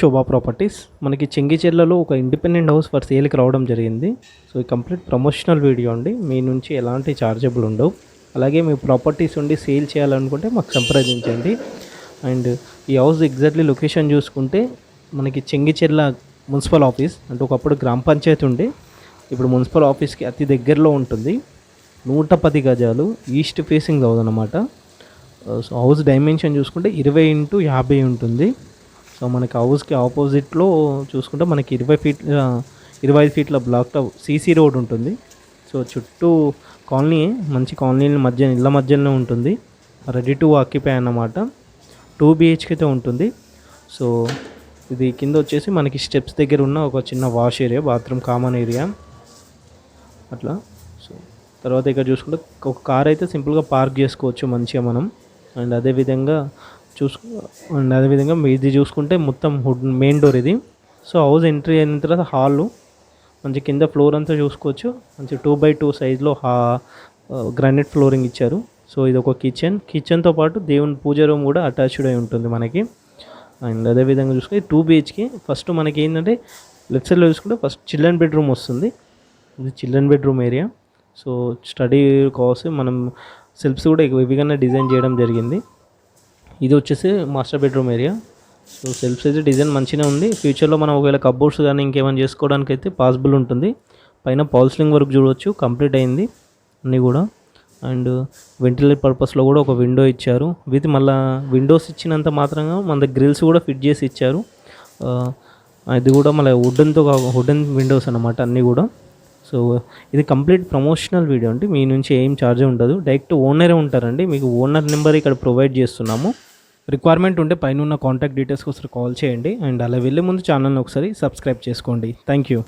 శోభా properties మనకి చెంగిచెర్లలో ఒక independent house for సేల్కి రావడం జరిగింది. సో ఈ కంప్లీట్ ప్రమోషనల్ వీడియో అండి. మీ నుంచి ఎలాంటి చార్జబుల్ ఉండవు. అలాగే మీ ప్రాపర్టీస్ ఉండి సేల్ చేయాలనుకుంటే మాకు సంప్రదించండి. అండ్ ఈ హౌస్ ఎగ్జాక్ట్లీ లొకేషన్ చూసుకుంటే మనకి చెంగిచెర్ల మున్సిపల్ ఆఫీస్ అంటే ఒకప్పుడు గ్రామ పంచాయతీ ఉండి ఇప్పుడు మున్సిపల్ ఆఫీస్కి అతి దగ్గరలో ఉంటుంది. 110 గజాలు ఈస్ట్ ఫేసింగ్ హౌస్ అనమాట. సో హౌస్ డైమెన్షన్ చూసుకుంటే 20x50 ఉంటుంది. సో మనకి హౌస్కి ఆపోజిట్లో చూసుకుంటే మనకి 25 ఫీట్ల బ్లాక్ టాప్ సీసీ రోడ్ ఉంటుంది. సో చుట్టూ కాలనీ మంచి కాలనీ మధ్య ఇళ్ళ మధ్యలోనే ఉంటుంది. రెడీ టు ఆక్యుపై అన్నమాట. 2 BHK అయితే ఉంటుంది. సో ఇది కింద వచ్చేసి మనకి స్టెప్స్ దగ్గర ఉన్న ఒక చిన్న wash area, bathroom common area అట్లా. సో తర్వాత ఇక్కడ చూసుకుంటే ఒక కార్ అయితే సింపుల్గా పార్క్ చేసుకోవచ్చు మంచిగా మనం. అండ్ అదేవిధంగా ఇది చూసుకుంటే మొత్తం మెయిన్ డోర్ ఇది. సో హౌస్ ఎంట్రీ అయిన తర్వాత హాలు మంచి కింద ఫ్లోర్ అంతా చూసుకోవచ్చు. మంచి 2x2 సైజ్లో గ్రానైట్ ఫ్లోరింగ్ ఇచ్చారు. సో ఇది ఒక కిచెన్తో పాటు దేవుని పూజ రూమ్ కూడా అటాచ్డ్ అయి ఉంటుంది మనకి. అండ్ అదేవిధంగా చూసుకుంటే 2 BHK. ఫస్ట్ మనకి ఏంటంటే లెఫ్ట్ సైడ్లో చూసుకుంటే ఫస్ట్ చిల్డ్రన్ బెడ్రూమ్ వస్తుంది. ఇది children bedroom area. So study కోసం మనం సెల్ఫ్స్ కూడా హెవీగానే డిజైన్ చేయడం జరిగింది. ఇది వచ్చేసి master bedroom area. So shelves అయితే డిజైన్ మంచిగా ఉంది. ఫ్యూచర్లో మనం ఒకవేళ కబోర్డ్స్ కానీ ఇంకేమైనా చేసుకోవడానికి అయితే పాసిబుల్ ఉంటుంది. పైన పాల్స్లింగ్ వర్క్ చూడవచ్చు, కంప్లీట్ అయింది అన్నీ కూడా. అండ్ వెంటిలేట్ పర్పస్లో కూడా ఒక విండో ఇచ్చారు. విత్ మళ్ళీ విండోస్ ఇచ్చినంత మాత్రంగా మన గ్రిల్స్ కూడా ఫిట్ చేసి ఇచ్చారు. అది కూడా మళ్ళీ వుడెన్ విండోస్ అన్నమాట అన్నీ కూడా. సో ఇది కంప్లీట్ ప్రమోషనల్ వీడియో అండి. మీ నుంచి ఏం ఛార్జ్ ఉండదు. డైరెక్ట్ ఓనరే ఉంటారండి. మీకు ఓనర్ నెంబర్ ఇక్కడ ప్రొవైడ్ చేస్తున్నాము. రిక్వైర్మెంట్ ఉంటే పైన ఉన్న కాంటాక్ట్ డీటెయిల్స్ కోసం కాల్ చేయండి. అండ్ అలా వెళ్ళే ముందు ఛానల్ని ఒకసారి సబ్స్క్రైబ్ చేసుకోండి. Thank you.